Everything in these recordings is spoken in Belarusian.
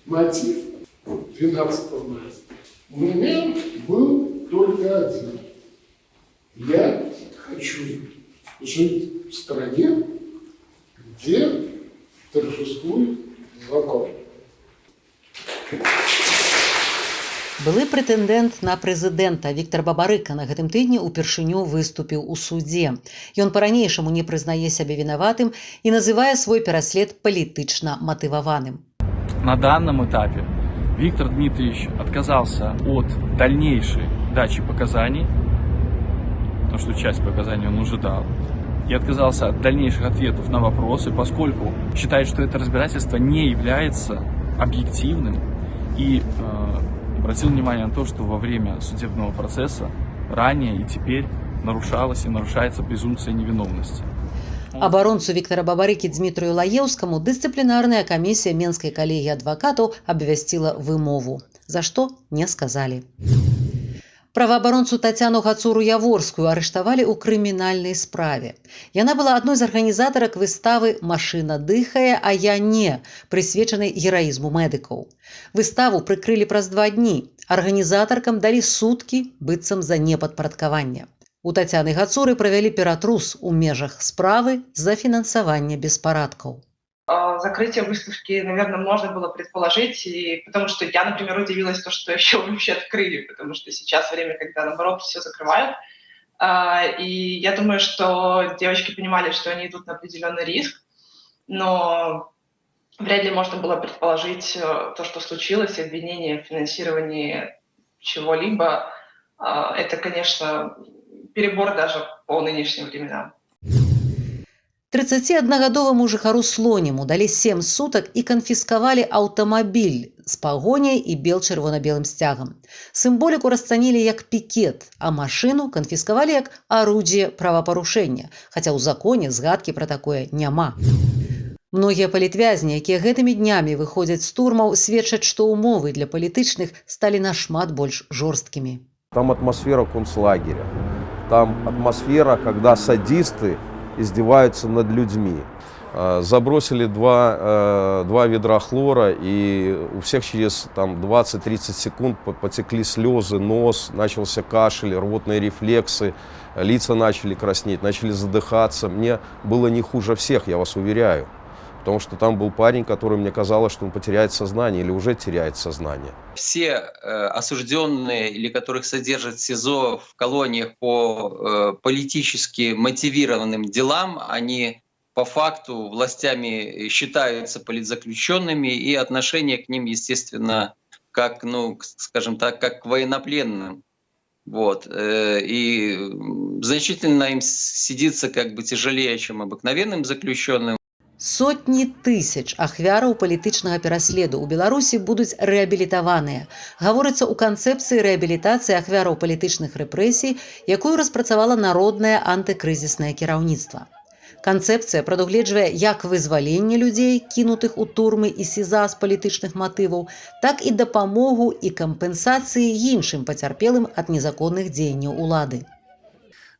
мотив 12 мая. Момент был только один. Я хочу жить в стране, где торжествует закон. Былы прэтэндэнт на прэзідэнта Віктар Бабарыка на гэтым тыдні ўпершыню выступіў у судзе. Ён па-ранейшаму не прызнае сябе вінаватым і называе свой пераслед палітычна матываваным. На данном этапе Виктор Дмитриевич отказался от дальнейшей дачи показаний, потому что часть показаний он уже дал, и отказался от дальнейших ответов на вопросы, поскольку считает, что это разбирательство не является объективным, и обратил внимание на то, что во время судебного процесса ранее и теперь нарушалась и нарушается презумпция невиновности. Абаронцу Віктара Бабарыкі Дзмітрыю Лаеўскаму дысцыплінарная камісія Менскай калегіі адвакатаў абвясціла вымову, за што не сказалі. Праваабаронцу Тацяну Гацуру-Яворскую арыштавалі ў крымінальнай справе. Яна была адной з арганізатарак выставы «Машына дыхае, а я не», прысвечанай гераізму медыкаў. Выставу прыкрылі праз 2 дні. Арганізатаркам далі суткі быццам за непадпарадкаванне. У Тацяны Гацуры правялі ператрус у межах справы за фінансаванне беспарадкаў. Закрытие выставки, наверное, можно было предположить, и потому что я, например, удивилась, что еще вообще открыли, потому что сейчас время, когда, наоборот, все закрывают. И я думаю, что девочки понимали, что они идут на определенный риск, но вряд ли можно было предположить то, что случилось, обвинение в финансировании чего-либо. Это, конечно, перебор даже по нынешним временам. 31гадоваму жыхару Слоніму далі 7 сутак і канфіскавалі аўтамабіль з пагоняй і бел-чырвона-белым сцягам. Сімволіку расцанілі як пікет, а машыну канфіскавалі як арудзіе правапарушэння, хаця ў законе згадкі пра такое няма. Многія палітвязні, якія гэтымі днямі выходзяць з турмаў, сведчаць, што ўмовы для палітычных сталі нашмат больш жорсткімі. Там атмосфера концлагеря, там атмосфера, когда садисты издеваются над людьми. Забросили два ведра хлора, и у всех через 20-30 секунд потекли слезы, нос, начался кашель, рвотные рефлексы, лица начали краснеть, начали задыхаться. Мне было не хуже всех, я вас уверяю. Потому что там был парень, который мне казалось, что он потеряет сознание или уже теряет сознание. Все осужденные или которых содержат в СИЗО в колониях по политически мотивированным делам, они по факту властями считаются политзаключенными, и отношение к ним, естественно, как, скажем так, как к военнопленным. Вот. И значительно им сидится как бы тяжелее, чем обыкновенным заключенным. Сотні тысяч ахвяраў палітычнага пераследу ў Беларусі будуць рэабілітаваныя. Гаворыцца ў канцэпцыі рэабілітацыі ахвяраў палітычных рэпрэсій, якую распрацавала народнае антыкрызіснае кіраўніцтва. Канцэпцыя прадугледжвае як вызваленне людзей, кінутых у турмы і СІЗА з палітычных матываў, так і дапамогу і кампенсацыі іншым пацярпелым ад незаконных дзеянняў улады.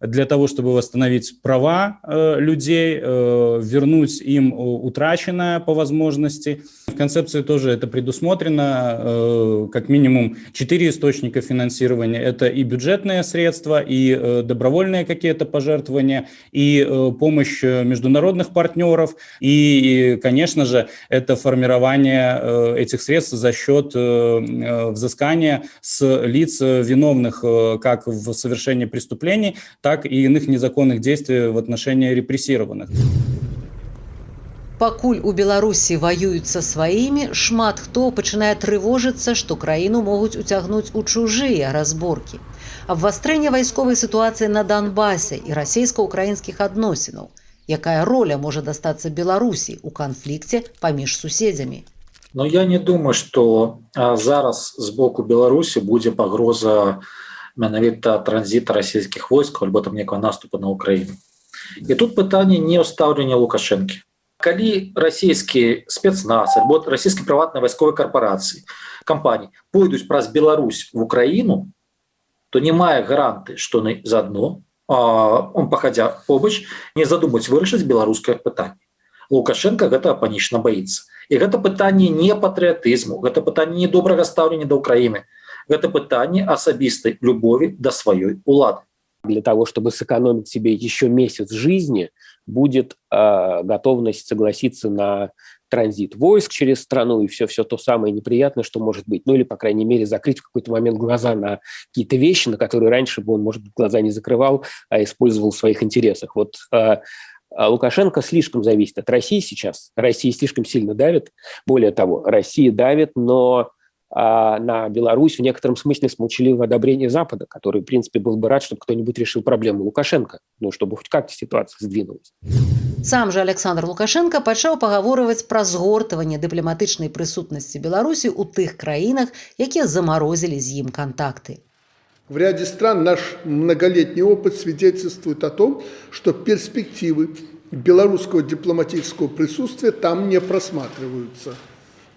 Для того, чтобы восстановить права людей, вернуть им утраченное по возможности. В концепции тоже это предусмотрено, как минимум 4 источника финансирования. Это и бюджетные средства, и добровольные какие-то пожертвования, и помощь международных партнеров, и, конечно же, это формирование этих средств за счет взыскания с лиц виновных как в совершении преступлений, так и иных незаконных действий в отношении репрессированных. Пакуль у Беларусі воююць са сваімі, шмат хто пачынае трывожыцца, што краіну могуць уцягнуць у чужыя разборкі. Абвастрэнне вайсковай сітуацыі на Донбасе і расійска-украінскіх адносінаў. Якая роля можа дастацца Беларусі ў канфлікце паміж суседзямі? Но я не думаю, што зараз з боку Беларусі будзе пагроза менавіта транзіта расійскіх войскаў альбо там некага наступу на Украіну. І тут пытанне не ў стаўленні Лукашэнкі. Калі расійскі спецназ альбо расійскі прыватныя вайсковыя карпорацыі, кампаніі пойдуць праз Беларусь в Украіну, то не мае гаранты, што заадно, он пахадзя побач, не задумаюць вырашыць беларускае пытанне. Лукашенко гэтага панічна баіцца. І гэта пытанне не патрыятызму, гэта пытанне не добрага стаўлення да Украіны, гэта пытанне асабістай любові да сваёй улады. Для того, чтобы сэкономить себе еще месяц жизни, будет готовность согласиться на транзит войск через страну и все то самое неприятное, что может быть. Ну или, по крайней мере, закрыть в какой-то момент глаза на какие-то вещи, на которые раньше бы он, может быть, глаза не закрывал, а использовал в своих интересах. Вот Лукашенко слишком зависит от России сейчас. Россия слишком сильно давит. Более того, Россия давит, но на Беларусь в некотором смысле с молчаливого одобрения Запада, который, в принципе, был бы рад, чтобы кто-нибудь решил проблему Лукашенко, ну, чтобы хоть как-то ситуация сдвинулась. Сам же Александр Лукашенко пачаў пагаворваць пра згортванне дыпламатычнай прысутнасці Беларусі ў тых краінах, якія замарозілі з ім контакты. В ряде стран наш многолетний опыт свидетельствует о том, что перспективы белорусского дипломатического присутствия там не просматриваются.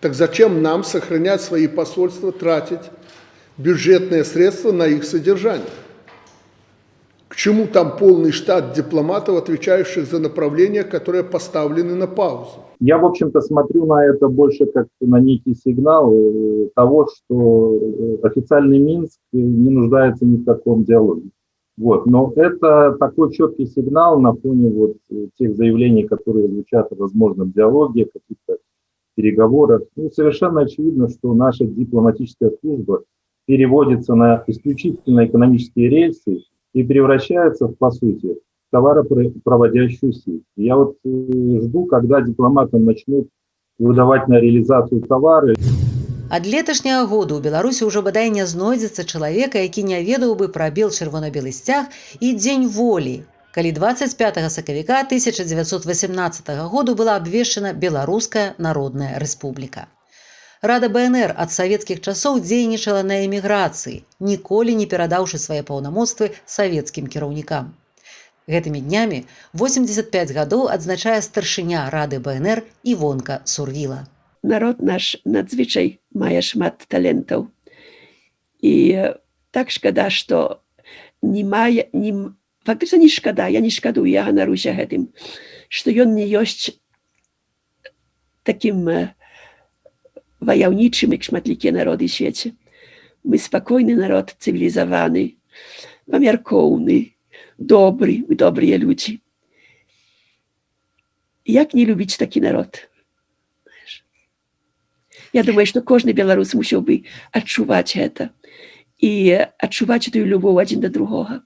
Так зачем нам сохранять свои посольства, тратить бюджетные средства на их содержание? К чему там полный штат дипломатов, отвечающих за направления, которые поставлены на паузу? Я, в общем-то, смотрю на это больше как на некий сигнал того, что официальный Минск не нуждается ни в каком диалоге. Вот. Но это такой четкий сигнал на фоне вот тех заявлений, которые звучат о возможном диалоге, каких-то переговорах. Ну, совершенно очевидно, что наша дипломатическая служба переводится на исключительно экономические рельсы и превращается, по сути, в товаропроводящую сеть. Я вот жду, когда дипломатам начнут выдавать на реализацию товары. Ад леташняга году ў Беларусі ўжо бадай не знойдзецца чалавека, які не ведаў бы пра бел-чырвона-белы сцяг і дзень волі, калі 25 сакавіка 1918 году была абвешчана Беларуская Народная Рэспубліка. Рада БНР ад савецкіх часоў дзейнічала на эміграцыі, ніколі не перадаўшы свае паўнамоцтвы савецкім кіраўнікам. Гэтымі днямі 85 гадоў адзначае старшыня Рады БНР Івонка Сурвіла. Народ наш надзвычай мае шмат талентаў. І так шкада, што не мае, фактычна не шкада, я не шкадую, я ганаруся гэтым, што ён не ёсць такім ваяўнічым, як шматлікія народы ў свеце. Мы спакойны народ, цывілізаваны, памяркоўны, добры, мы добрыя людзі. Як не любіць такі народ? Я думаю, што кожны беларус мусіў бы адчуваць гэта і адчуваць тую любоў адзін да другога.